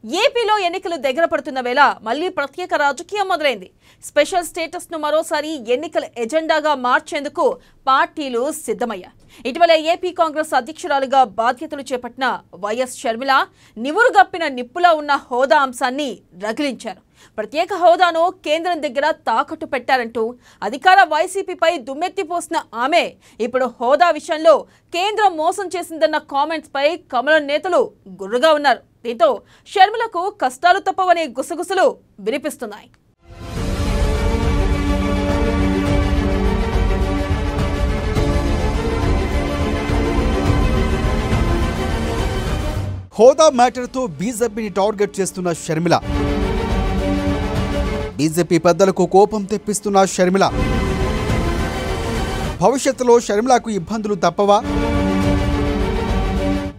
ఏపీలో ఎన్నికలు దగ్గర పడుతున్న వేళ మళ్లీ ప్రత్యేక రాజకీయం మొదలైంది. స్పెషల్ స్టేటస్ ను మరోసారి ఎన్నికల ఎజెండాగా మార్చేందుకు పార్టీలు సిద్ధమయ్యాయి. ఇటీవల ఏపీ కాంగ్రెస్ అధ్యక్షురాలుగా బాధ్యతలు చేపట్టిన వైఎస్ షర్మిల నివురుగప్పిన నిప్పులా ఉన్న హోదా అంశాన్ని రగిలించారు. ప్రత్యేక హోదాను కేంద్రం దగ్గర తాకట్టు పెట్టారంటూ అధికార వైసీపీపై దుమ్మెత్తిపోసిన ఆమె ఇప్పుడు హోదా విషయంలో కేంద్రం మోసం చేసిందన్న కామెంట్స్ పై కమలం నేతలు గుర్రుగా ఉన్నారు. దీంతో షర్మిలకు కష్టాలు తప్పవనే గుసగుసలు వినిపిస్తున్నాయి. హోదా మ్యాటర్తో బీజేపీని టార్గెట్ చేస్తున్న షర్మిల, బీజేపీ పెద్దలకు కోపం తెప్పిస్తున్న షర్మిల, భవిష్యత్తులో షర్మిలకు ఇబ్బందులు తప్పవా?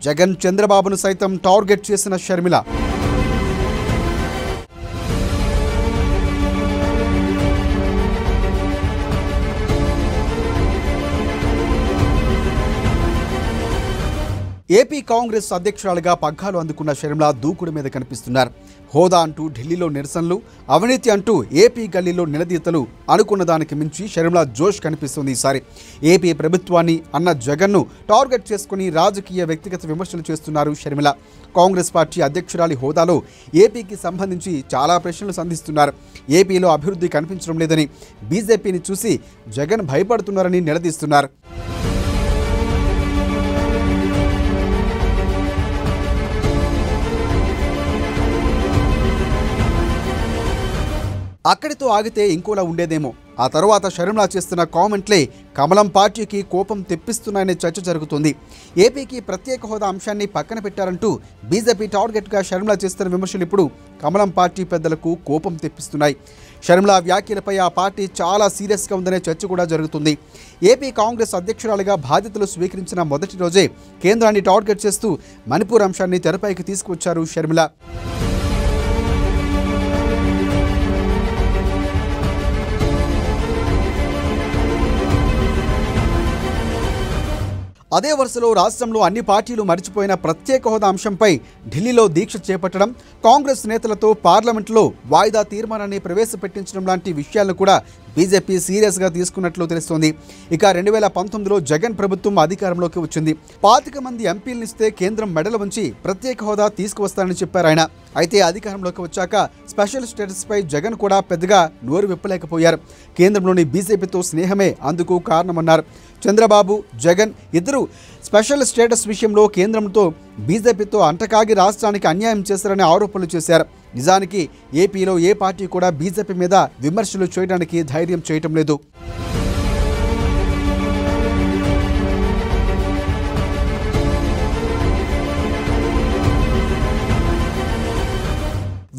జగన్ చంద్రబాబును సైతం టార్గెట్ చేసిన షర్మిల ఏపీ కాంగ్రెస్ అధ్యక్షురాలుగా పగ్గాలు అందుకున్న షర్మిల దూకుడు మీద కనిపిస్తున్నారు. హోదా అంటూ ఢిల్లీలో నిరసనలు, అవినీతి అంటూ ఏపీ గల్లీలో నిలదీతలు అనుకున్న దానికి మించి షర్మిల జోష్ కనిపిస్తుంది. ఈసారి ఏపీ ప్రభుత్వాన్ని అన్న జగన్ను టార్గెట్ చేసుకుని రాజకీయ వ్యక్తిగత విమర్శలు చేస్తున్నారు షర్మిల. కాంగ్రెస్ పార్టీ అధ్యక్షురాలి హోదాలో ఏపీకి సంబంధించి చాలా ప్రశ్నలు సంధిస్తున్నారు. ఏపీలో అభివృద్ధి కనిపించడం లేదని, బీజేపీని చూసి జగన్ భయపడుతున్నారని నిలదీస్తున్నారు. అక్కడితో ఆగితే ఇంకోలా ఉండేదేమో. ఆ తర్వాత షర్మిల చేస్తున్న కామెంట్లే కమలం పార్టీకి కోపం తెప్పిస్తున్నాయనే చర్చ జరుగుతుంది. ఏపీకి ప్రత్యేక హోదా అంశాన్ని పక్కన పెట్టారంటూ బీజేపీ టార్గెట్గా షర్మిల చేస్తున్న విమర్శలు ఇప్పుడు కమలం పార్టీ పెద్దలకు కోపం తెప్పిస్తున్నాయి. షర్మిల వ్యాఖ్యలపై ఆ పార్టీ చాలా సీరియస్గా ఉందనే చర్చ కూడా జరుగుతుంది. ఏపీ కాంగ్రెస్ అధ్యక్షురాలిగా బాధ్యతలు స్వీకరించిన మొదటి రోజే కేంద్రాన్ని టార్గెట్ చేస్తూ మణిపూర్ అంశాన్ని తెరపైకి తీసుకువచ్చారు షర్మిల. అదే వరుసలో రాష్ట్రంలో అన్ని పార్టీలు మరిచిపోయిన ప్రత్యేక హోదా అంశంపై ఢిల్లీలో దీక్ష చేపట్టడం, కాంగ్రెస్ నేతలతో పార్లమెంట్లో వాయిదా తీర్మానాన్ని ప్రవేశపెట్టించడం లాంటి విషయాలను కూడా బీజేపీ సీరియస్గా తీసుకున్నట్లు తెలుస్తోంది. ఇక 2019లో జగన్ ప్రభుత్వం అధికారంలోకి వచ్చింది. 25 మంది ఎంపీలనిస్తే కేంద్రం మెడలు వంచి ప్రత్యేక హోదా తీసుకువస్తారని చెప్పారు ఆయన. అయితే అధికారంలోకి వచ్చాక స్పెషల్ స్టేటస్పై జగన్ కూడా పెద్దగా నోరు విప్పలేకపోయారు. కేంద్రంలోని బీజేపీతో స్నేహమే అందుకు కారణమన్నారు. చంద్రబాబు, జగన్ ఇద్దరు స్పెషల్ స్టేటస్ విషయంలో కేంద్రంతో బీజేపీతో అంటకాగి రాష్ట్రానికి అన్యాయం చేశారనే ఆరోపణలు చేశారు. నిజానికి ఏపీలో ఏ పార్టీ కూడా బీజేపీ మీద విమర్శలు చేయడానికి ధైర్యం చేయటం లేదు.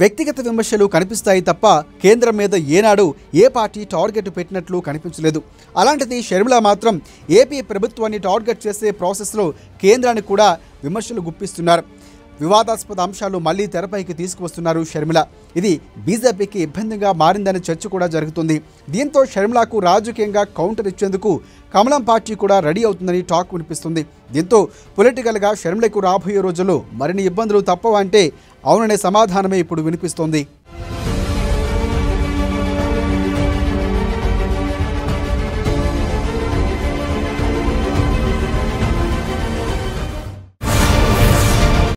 వ్యక్తిగత విమర్శలు కనిపిస్తాయి తప్ప కేంద్రం మీద ఏనాడు ఏ పార్టీ టార్గెట్ పెట్టినట్లు కనిపించలేదు. అలాంటిది షర్మిల మాత్రం ఏపీ ప్రభుత్వాన్ని టార్గెట్ చేసే ప్రాసెస్లో కేంద్రాన్ని కూడా విమర్శలు గుప్పిస్తున్నారు. వివాదాస్పద అంశాలు మళ్లీ తెరపైకి తీసుకువస్తున్నారు షర్మిల. ఇది బీజేపీకి ఇబ్బందిగా మారిందనే చర్చ కూడా జరుగుతుంది. దీంతో షర్మిలకు రాజకీయంగా కౌంటర్ ఇచ్చేందుకు కమలం పార్టీ కూడా రెడీ అవుతుందని టాక్ వినిపిస్తుంది. దీంతో పొలిటికల్గా షర్మిలకు రాబోయే రోజుల్లో మరిన్ని ఇబ్బందులు తప్పవంటే అవుననే సమాధానమే ఇప్పుడు వినిపిస్తోంది.